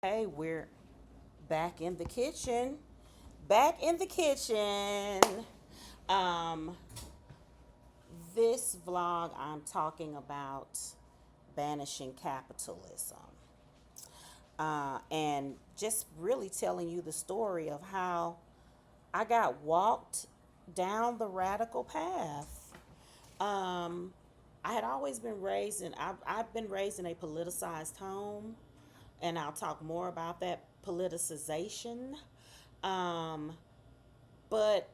Hey, we're back in the kitchen. Back in the kitchen. Um, this vlog, I'm talking about banishing capitalism. And just really telling you the story of how I got walked down the radical path. Um, I had always been raised in, I've been raised in a politicized home, and I'll talk more about that politicization. Um, but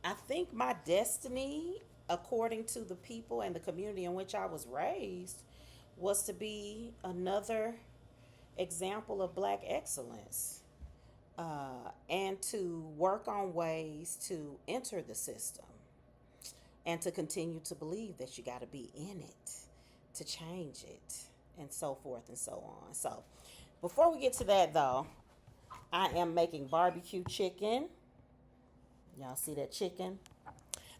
I think my destiny, according to the people and the community in which I was raised, was to be another example of black excellence, and to work on ways to enter the system and to continue to believe that you got to be in it to change it, and so forth and so on. So, before we get to that though, I am making barbecue chicken. Y'all see that chicken?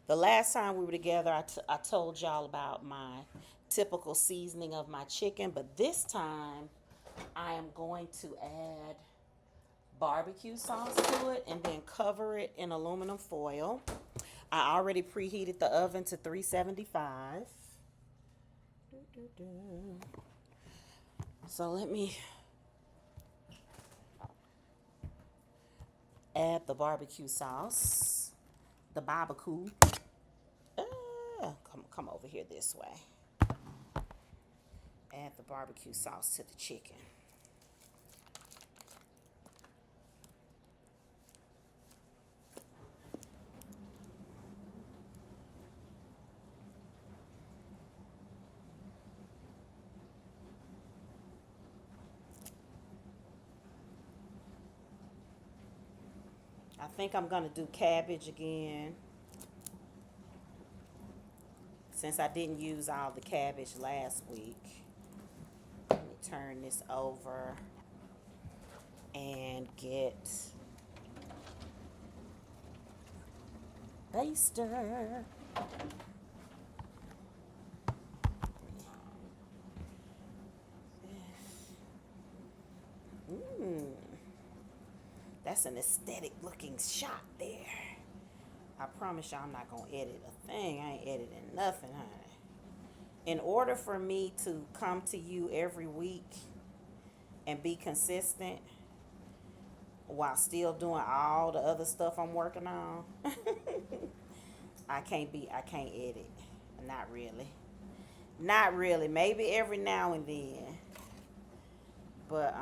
The last time we were together, I told y'all about my typical seasoning of my chicken, but this time I am going to add barbecue sauce to it and then cover it in aluminum foil. I already preheated the oven to 375. So let me add the barbecue sauce, the barbecue. Come over here this way. Add the barbecue sauce to the chicken. I think I'm gonna do cabbage again since I didn't use all the cabbage last week. Let me turn this over and get baster. Mmm, that's an aesthetic looking shot there. I promise y'all I'm not gonna edit a thing. I ain't editing nothing, honey. In order for me to come to you every week and be consistent while still doing all the other stuff I'm working on, I can't edit. Not really. Not really. Maybe every now and then. But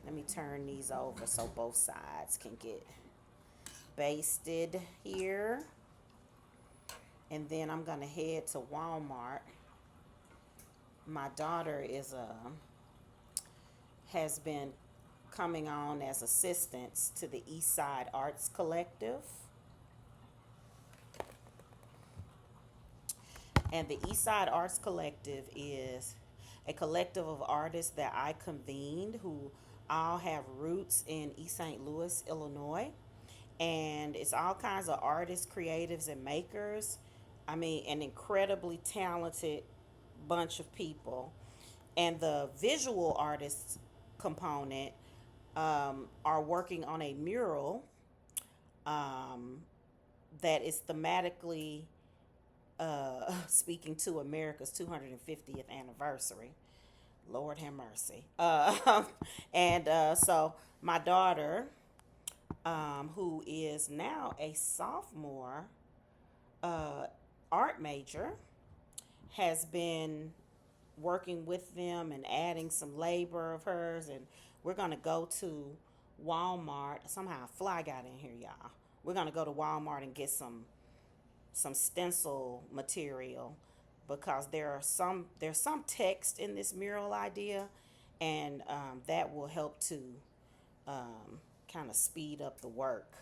let me turn these over so both sides can get basted here. And then I'm gonna head to Walmart. My daughter has been coming on as assistants to the East Side Arts Collective. And the East Side Arts Collective is a collective of artists that I convened who all have roots in East St. Louis, Illinois. And it's all kinds of artists, creatives, and makers. I mean, an incredibly talented bunch of people. And the visual artists component are working on a mural um, that is thematically speaking to America's 250th anniversary. Lord have mercy. And so my daughter, who is now a sophomore art major, has been working with them and adding some labor of hers. And we're going to go to Walmart. Somehow a fly got in here, y'all. We're going to go to Walmart and get some stencil material because there's some text in this mural idea, and that will help to kind of speed up the work,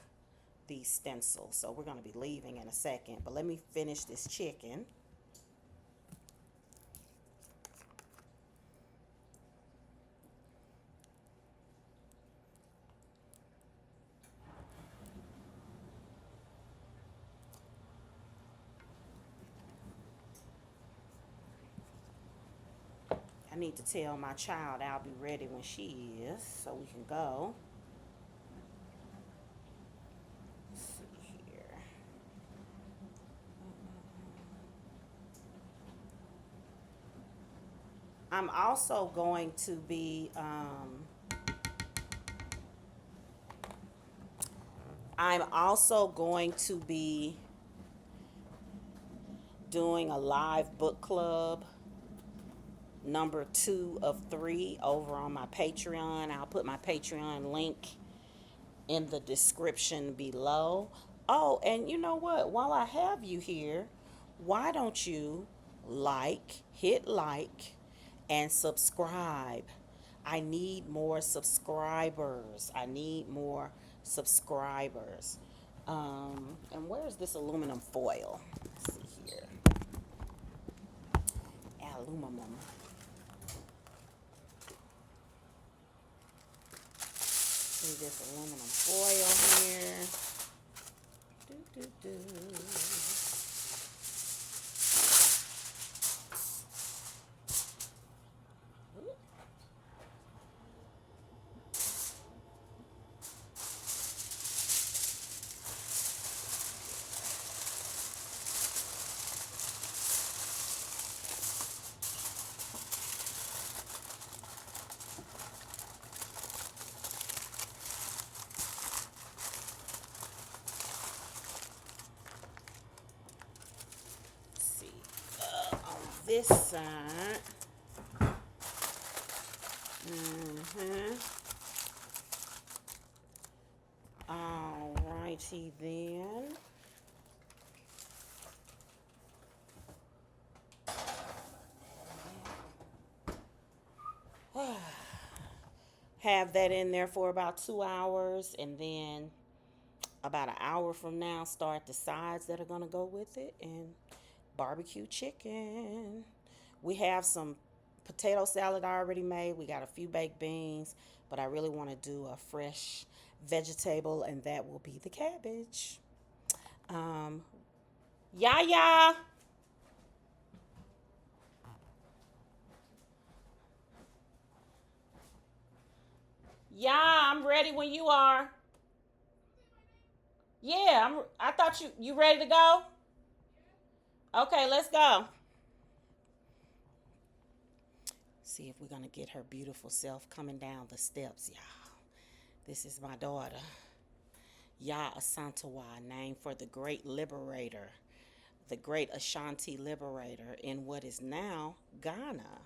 these stencils. So we're going to be leaving in a second, but let me finish this chicken. I need to tell my child I'll be ready when she is so we can go. Let's see here. I'm also going to be I'm also going to be doing a live book club number 2 of 3 over on my Patreon. I'll put my Patreon link in the description below. Oh, and you know what? While I have you here, why don't you hit like, and subscribe? I need more subscribers. I need more subscribers. And where's this aluminum foil? Let's see here. Aluminum. See this aluminum foil here. Do, do, do. This side. Alrighty then. Have that in there for about 2 hours, and then about an hour from now, start the sides that are going to go with it, and barbecue chicken. We have some potato salad already made. We got a few baked beans, but I really want to do a fresh vegetable, and that will be the cabbage. Yeah. Yeah, I'm ready when you are. Yeah, I thought you ready to go? Okay, let's go. See if we're gonna get her beautiful self coming down the steps, y'all. This is my daughter, Ya Asantewa, named for the great liberator, the great Ashanti liberator in what is now Ghana.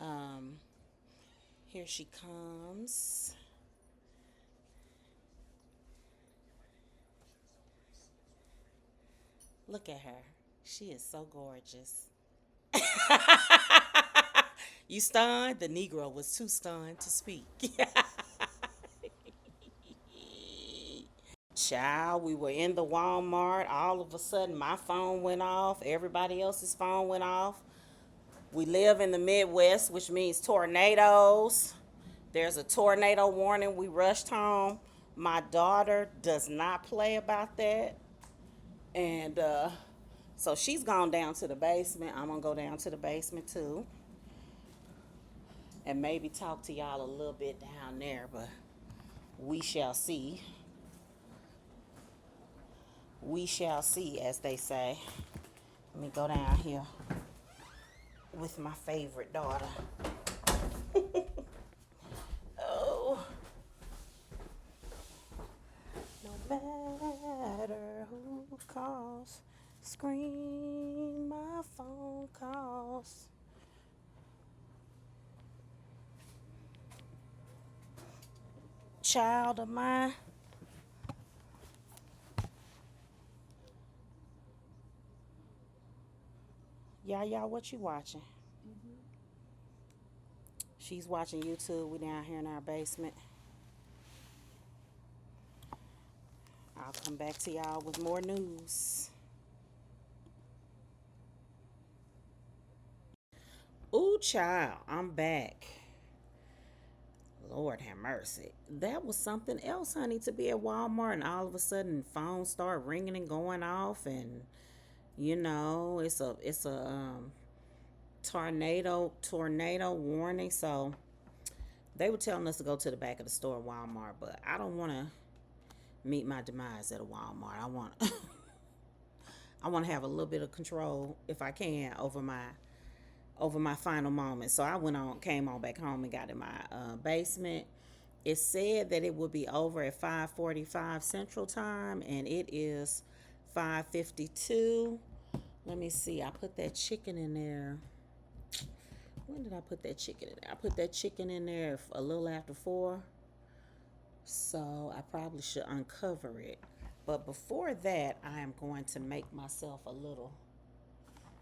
Um, Here she comes. Look at her. She is so gorgeous. You stunned? The Negro was too stunned to speak. Child, we were in the Walmart. All of a sudden, my phone went off. Everybody else's phone went off. We live in the Midwest, which means tornadoes. There's a tornado warning. We rushed home. My daughter does not play about that. And so she's gone down to the basement. I'm going to go down to the basement too. And maybe talk to y'all a little bit down there, but we shall see. We shall see, as they say. Let me go down here with my favorite daughter. Oh. No matter who calls, screen my phone calls. Child of mine. Yeah, what you watching? She's watching YouTube. We down here in our basement. I'll come back to y'all with more news. Ooh, child, I'm back. Lord have mercy. That was something else, honey, to be at Walmart and all of a sudden phones start ringing and going off, and it's a tornado warning. So they were telling us to go to the back of the store at Walmart, but I don't want to meet my demise at a Walmart. I want to have a little bit of control if I can over my final moment. So I came on back home and got in my basement. It said that it would be over at 5:45 Central Time, and it is 5:52. Let me see. I put that chicken in there. When did I put that chicken in there? I put that chicken in there a little after 4. So I probably should uncover it. But before that, I am going to make myself a little,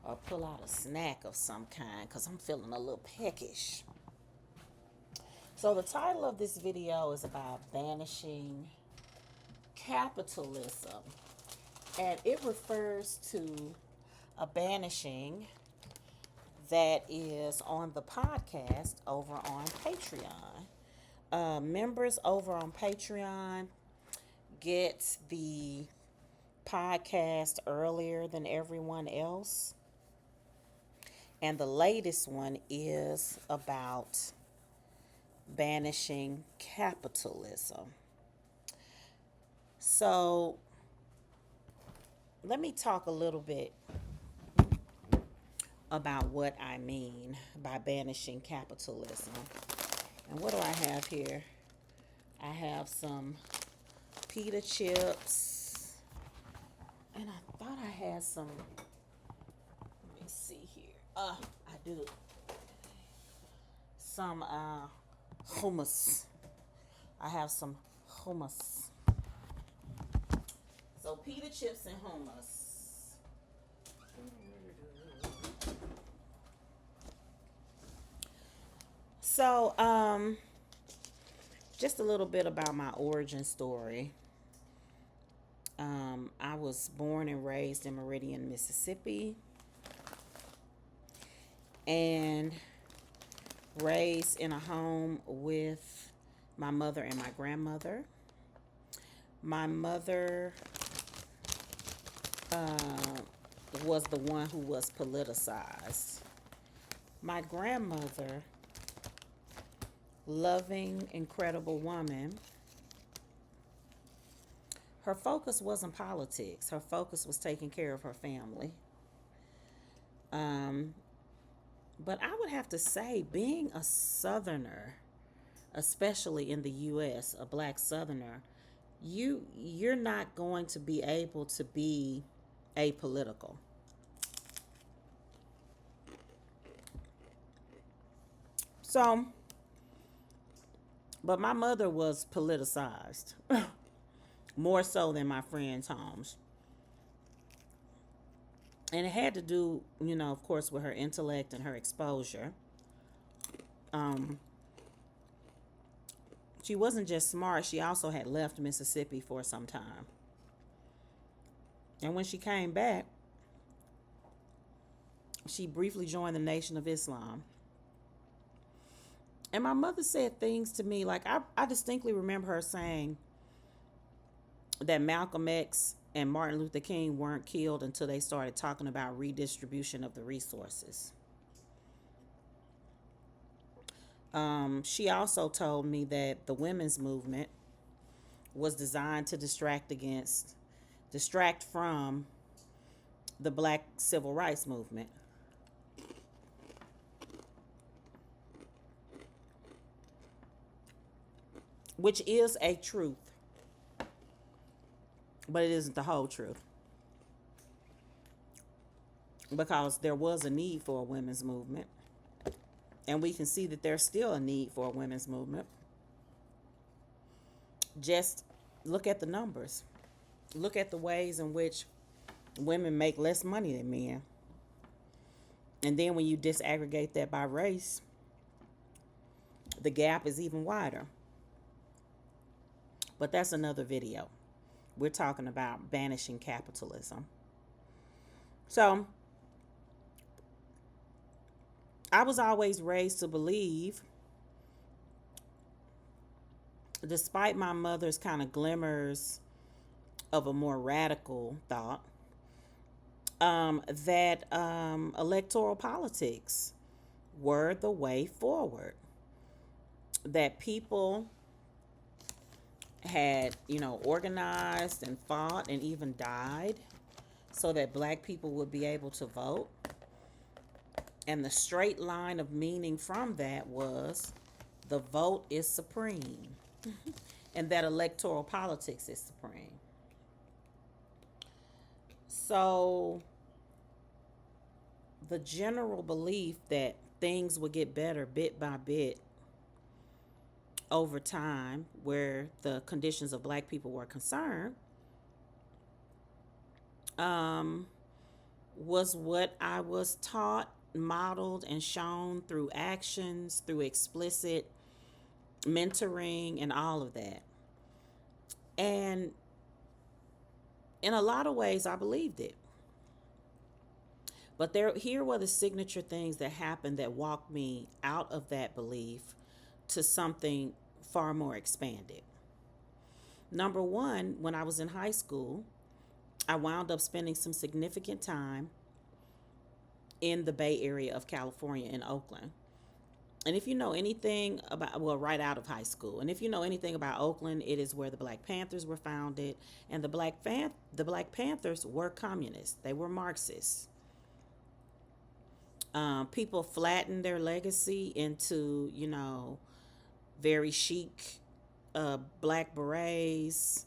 or pull out a snack of some kind, because I'm feeling a little peckish. So the title of this video is about banishing capitalism. And it refers to a banishing that is on the podcast over on Patreon. Members over on Patreon get the podcast earlier than everyone else. And the latest one is about banishing capitalism. So let me talk a little bit about what I mean by banishing capitalism. And what do I have here? I have some pita chips. And I thought I had some, let me see here. I do. Some hummus. I have some hummus. So pita chips and hummus. So, just a little bit about my origin story. I was born and raised in Meridian, Mississippi, and raised in a home with my mother and my grandmother. My mother was the one who was politicized. My grandmother, loving, incredible woman, her focus wasn't politics. Her focus was taking care of her family. But I would have to say, being a Southerner, especially in the U.S., a black Southerner, you're not going to be able to be apolitical. So, but my mother was politicized more so than my friends' homes. And it had to do, of course, with her intellect and her exposure. She wasn't just smart, she also had left Mississippi for some time. And when she came back, she briefly joined the Nation of Islam. And my mother said things to me, like I distinctly remember her saying that Malcolm X and Martin Luther King weren't killed until they started talking about redistribution of the resources. She also told me that the women's movement was designed to distract from the black civil rights movement. Which is a truth, but it isn't the whole truth. Because there was a need for a women's movement. And we can see that there's still a need for a women's movement. Just look at the numbers. Look at the ways in which women make less money than men. And then when you disaggregate that by race, the gap is even wider. But that's another video. We're talking about banishing capitalism. So, I was always raised to believe, despite my mother's kind of glimmers of a more radical thought, that electoral politics were the way forward. That people had, organized and fought and even died so that black people would be able to vote. And the straight line of meaning from that was the vote is supreme and that electoral politics is supreme. So the general belief that things would get better bit by bit over time, where the conditions of black people were concerned, um, was what I was taught, modeled, and shown through actions, through explicit mentoring, and all of that. And in a lot of ways, I believed it. But here were the signature things that happened that walked me out of that belief to something far more expanded. Number one, when I was in high school, I wound up spending some significant time in the Bay Area of California in Oakland. And if you know anything about, well, right out of high school, and if you know anything about Oakland, it is where the Black Panthers were founded, and the Black Panthers were communists. They were Marxists. People flattened their legacy into, very chic black berets,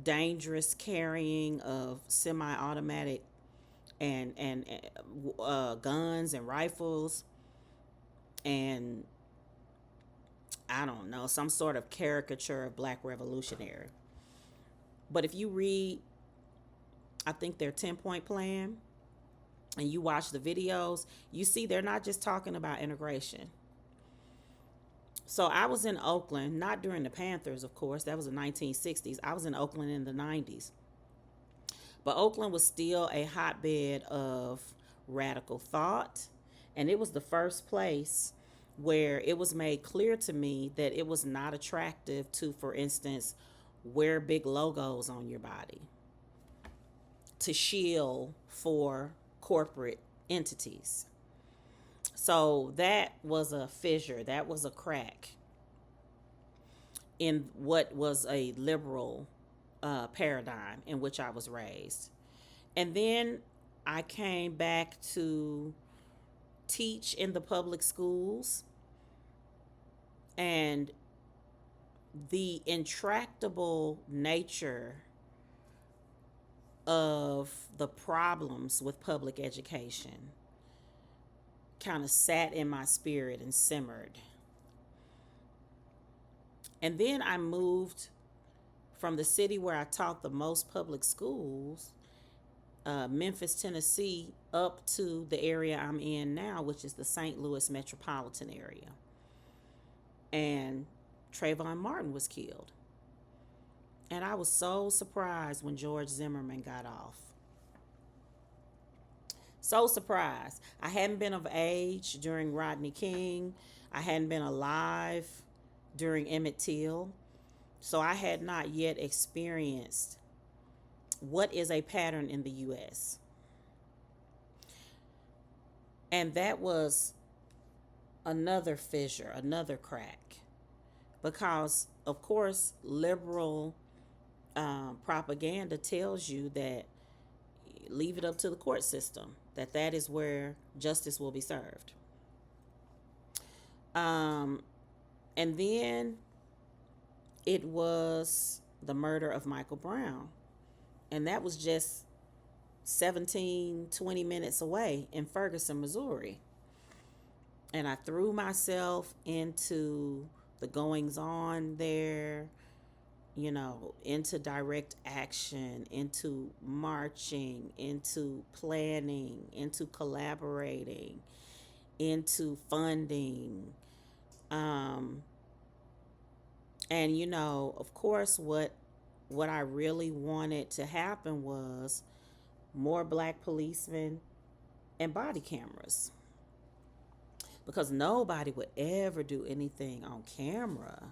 dangerous carrying of semi-automatic and guns and rifles, and I don't know, some sort of caricature of black revolutionary. But if you read, I think, their 10-point plan, and you watch the videos, you see they're not just talking about integration. So I was in Oakland, not during the Panthers, of course. That was the 1960s. I was in Oakland in the 90s. But Oakland was still a hotbed of radical thought. And it was the first place where it was made clear to me that it was not attractive to, for instance, wear big logos on your body to shield for corporate entities. So that was a fissure, that was a crack in what was a liberal paradigm in which I was raised. And then I came back to teach in the public schools, and the intractable nature of the problems with public education kind of sat in my spirit and simmered. And then I moved from the city where I taught the most public schools, Memphis, Tennessee, up to the area I'm in now, which is the St. Louis metropolitan area. And Trayvon Martin was killed. And I was so surprised when George Zimmerman got off. So surprised. I hadn't been of age during Rodney King. I hadn't been alive during Emmett Till. So I had not yet experienced what is a pattern in the U.S. And that was another fissure, another crack. Because, of course, liberal propaganda tells you that leave it up to the court system, that is where justice will be served. And then it was the murder of Michael Brown. And that was just 20 minutes away in Ferguson, Missouri. And I threw myself into the goings on there, into direct action, into marching, into planning, into collaborating, into funding. And of course, what I really wanted to happen was more black policemen and body cameras. Because nobody would ever do anything on camera.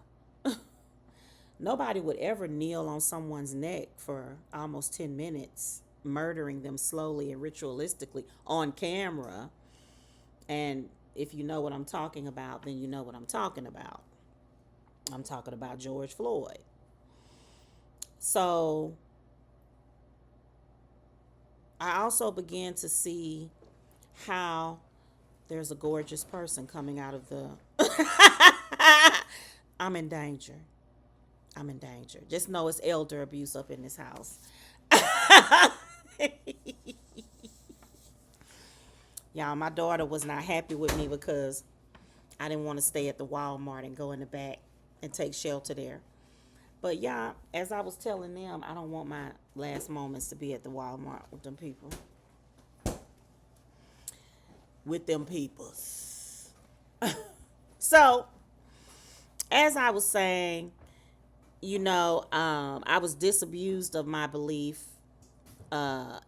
Nobody would ever kneel on someone's neck for almost 10 minutes murdering them slowly and ritualistically on camera. And if you know what I'm talking about, then you know what I'm talking about. I'm talking about George Floyd. So I also began to see how there's a gorgeous person coming out of the. I'm in danger. I'm in danger. Just know it's elder abuse up in this house. Y'all, my daughter was not happy with me because I didn't want to stay at the Walmart and go in the back and take shelter there. But yeah, as I was telling them, I don't want my last moments to be at the Walmart with them people. With them peoples. So, as I was saying, I was disabused of my belief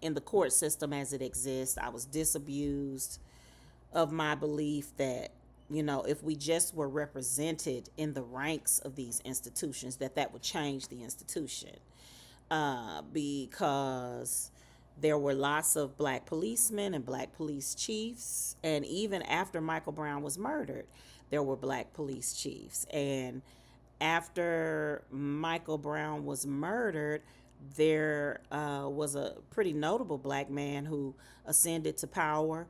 in the court system as it exists. I was disabused of my belief that, if we just were represented in the ranks of these institutions, that would change the institution. Because there were lots of black policemen and black police chiefs. And even after Michael Brown was murdered, there were black police chiefs. And after Michael Brown was murdered, there was a pretty notable black man who ascended to power,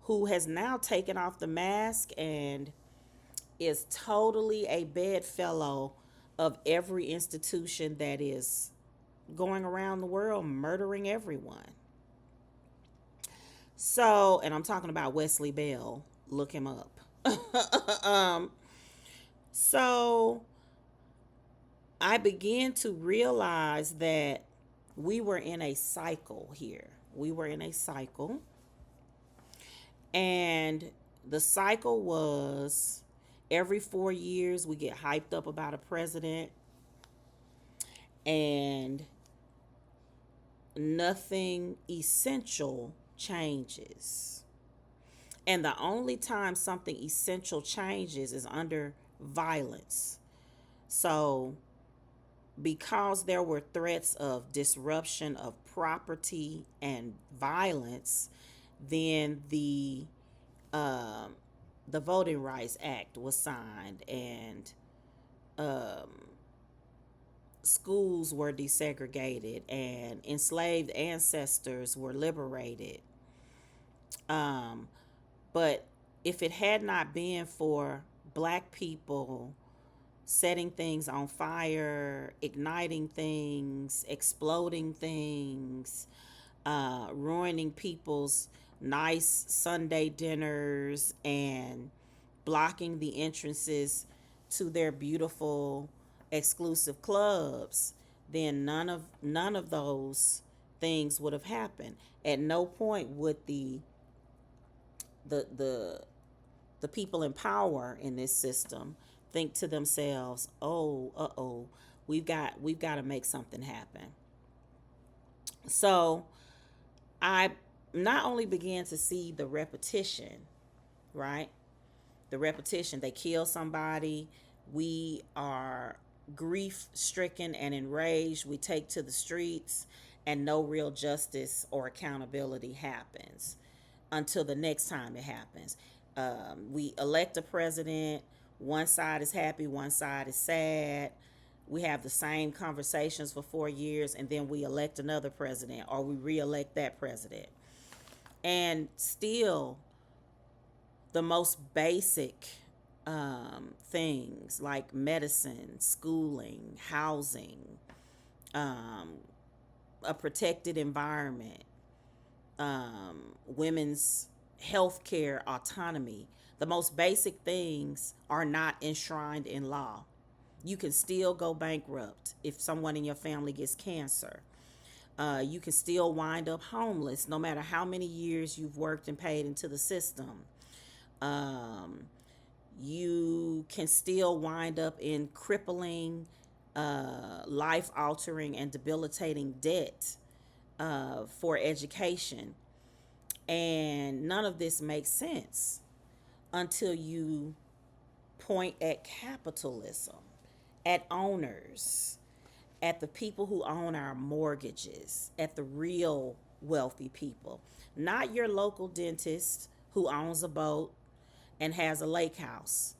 who has now taken off the mask and is totally a bedfellow of every institution that is going around the world murdering everyone. So, and I'm talking about Wesley Bell. Look him up. um, so I began to realize that we were in a cycle here. We were in a cycle. And the cycle was every 4 years we get hyped up about a president, and nothing essential changes. And the only time something essential changes is under violence. So, because there were threats of disruption of property and violence, then the Voting Rights Act was signed, and um, schools were desegregated, and enslaved ancestors were liberated. Um, but if it had not been for black people setting things on fire, igniting things, exploding things, ruining people's nice Sunday dinners, and blocking the entrances to their beautiful exclusive clubs, then none of those things would have happened. At no point would the the the people in power in this system think to themselves, "Oh, we've got to make something happen." So I not only began to see the repetition, right? The repetition. They kill somebody. We are grief stricken and enraged. We take to the streets, and no real justice or accountability happens until the next time it happens. We elect a president. One side is happy, one side is sad. We have the same conversations for 4 years, and then we elect another president, or we re-elect that president. And still, the most basic things like medicine, schooling, housing, um, a protected environment, women's health care autonomy, the most basic things are not enshrined in law. You can still go bankrupt if someone in your family gets cancer. You can still wind up homeless no matter how many years you've worked and paid into the system. Um, you can still wind up in crippling, life altering, and debilitating debt for education. And none of this makes sense until you point at capitalism, at owners, at the people who own our mortgages, at the real wealthy people, not your local dentist who owns a boat and has a lake house.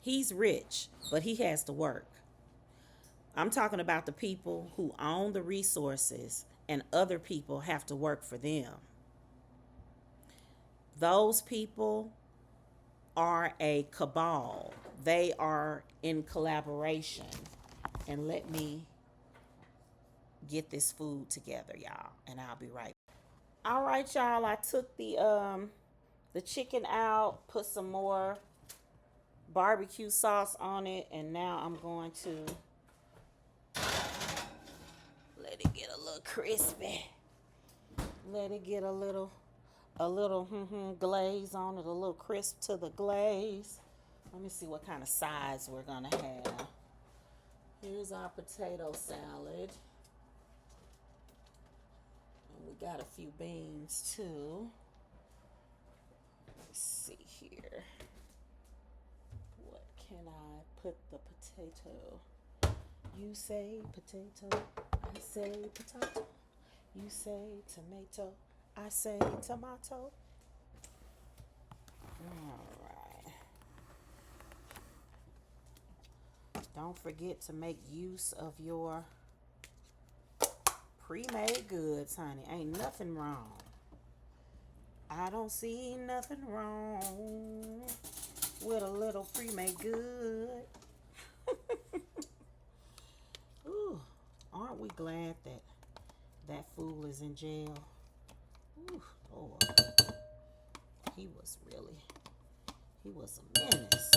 He's rich, but he has to work. I'm talking about the people who own the resources and other people have to work for them. Those people are a cabal. They are in collaboration. And let me get this food together, y'all, and I'll be right back. All right, y'all. I took the chicken out, put some more barbecue sauce on it, and now I'm going to let it get a little crispy. Let it get a little glaze on it, a little crisp to the glaze. Let me see what kind of sides we're gonna have. Here's our potato salad. And we got a few beans too. Let's see here. What can I put the potato? You say potato, I say potato. You say tomato, I say tomato. All right. Don't forget to make use of your pre-made goods, honey. Ain't nothing wrong. I don't see nothing wrong with a little pre-made good. Ooh, aren't we glad that that fool is in jail? Ooh, Lord. He was a menace.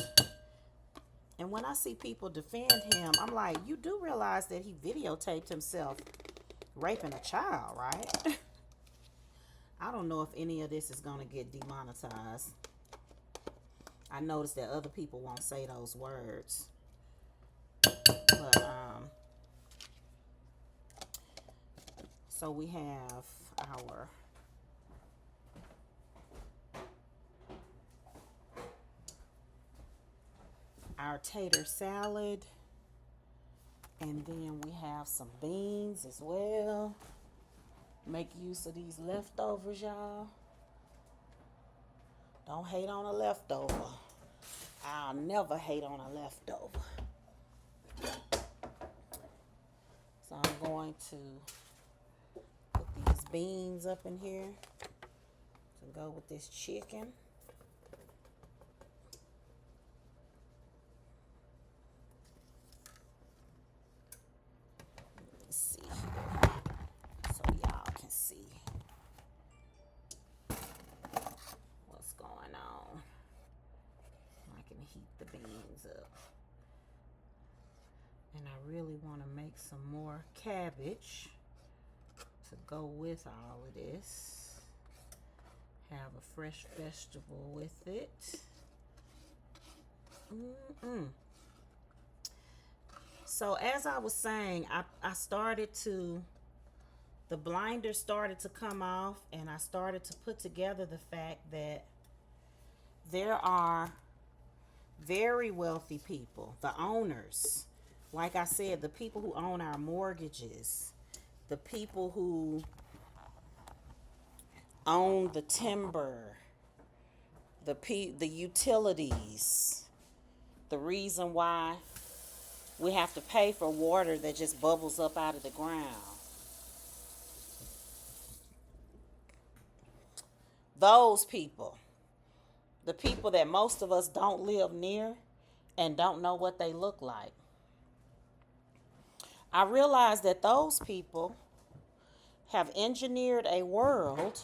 And when I see people defend him, I'm like, you do realize that he videotaped himself raping a child, right? I don't know if any of this is going to get demonetized. I noticed that other people won't say those words. But, so we have our tater salad, and then we have some beans as well. Make use of these leftovers, y'all. Don't hate on a leftover. I'll never hate on a leftover. So I'm going to put these beans up in here to go with this chicken. Really want to make some more cabbage to go with all of this. Have a fresh vegetable with it. So as I was saying, I started to, the blinders started to come off, and I started to put together the fact that there are very wealthy people, the owners. Like I said, the people who own our mortgages, the people who own the timber, the utilities, the reason why we have to pay for water that just bubbles up out of the ground. Those people, the people that most of us don't live near and don't know what they look like. I realize that those people have engineered a world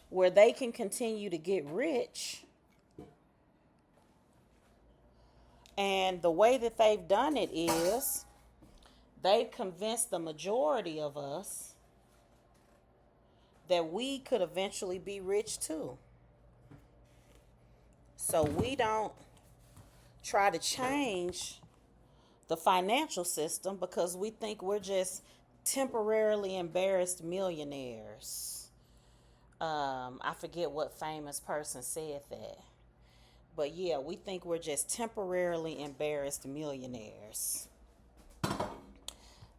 where they can continue to get rich. And the way that they've done it is they've convinced the majority of us that we could eventually be rich too. So we don't try to change the financial system because we think we're just temporarily embarrassed millionaires. I forget what famous person said that. But yeah, we think we're just temporarily embarrassed millionaires.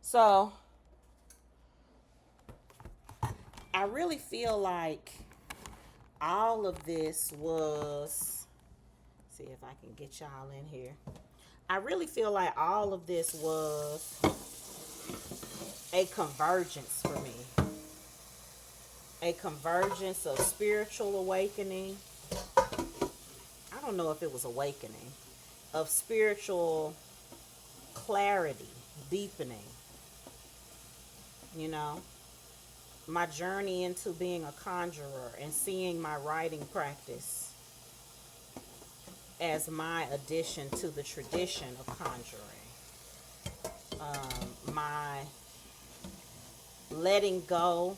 So I really feel like all of this was, see if I can get y'all in here. I really feel like all of this was a convergence for me. A convergence of spiritual awakening. I don't know if it was awakening, of spiritual clarity, deepening. You know, my journey into being a conjurer and seeing my writing practice as my addition to the tradition of conjuring. My letting go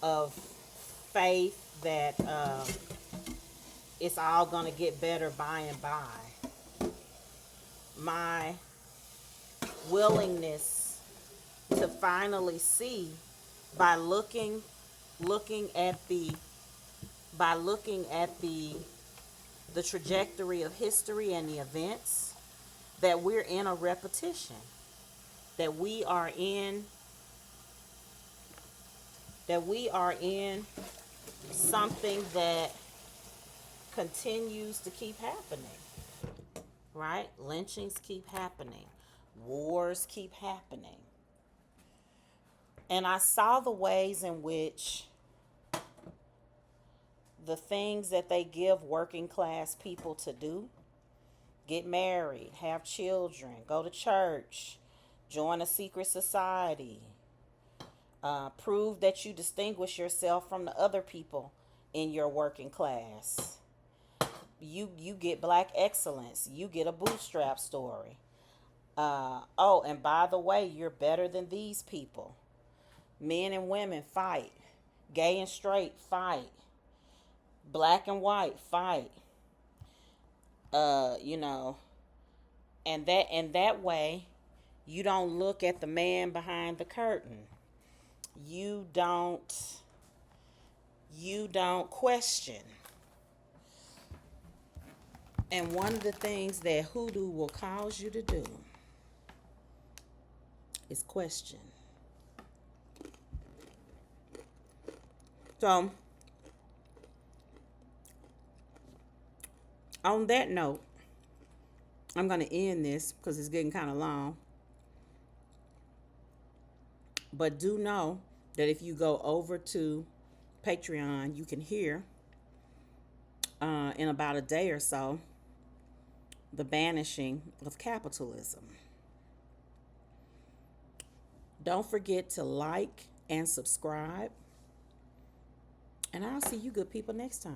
of faith that it's all going to get better by and by. My willingness to finally see by looking at the by looking at the trajectory of history and the events, that we're in a repetition, that we are in something that continues to keep happening, right? Lynchings keep happening, wars keep happening. And I saw the ways in which the things that they give working class people to do, get married, have children, go to church, join a secret society, prove that you distinguish yourself from the other people in your working class. You get black excellence. You get a bootstrap story. Oh, and by the way, you're better than these people. Men and women fight. Gay and straight fight. Black and white fight. You know, and that way, you don't look at the man behind the curtain. You don't question. And one of the things that Hoodoo will cause you to do is question. So, on that note, I'm going to end this because it's getting kind of long. But do know that if you go over to Patreon, you can hear in about a day or so the banishing of capitalism. Don't forget to like and subscribe. And I'll see you good people next time.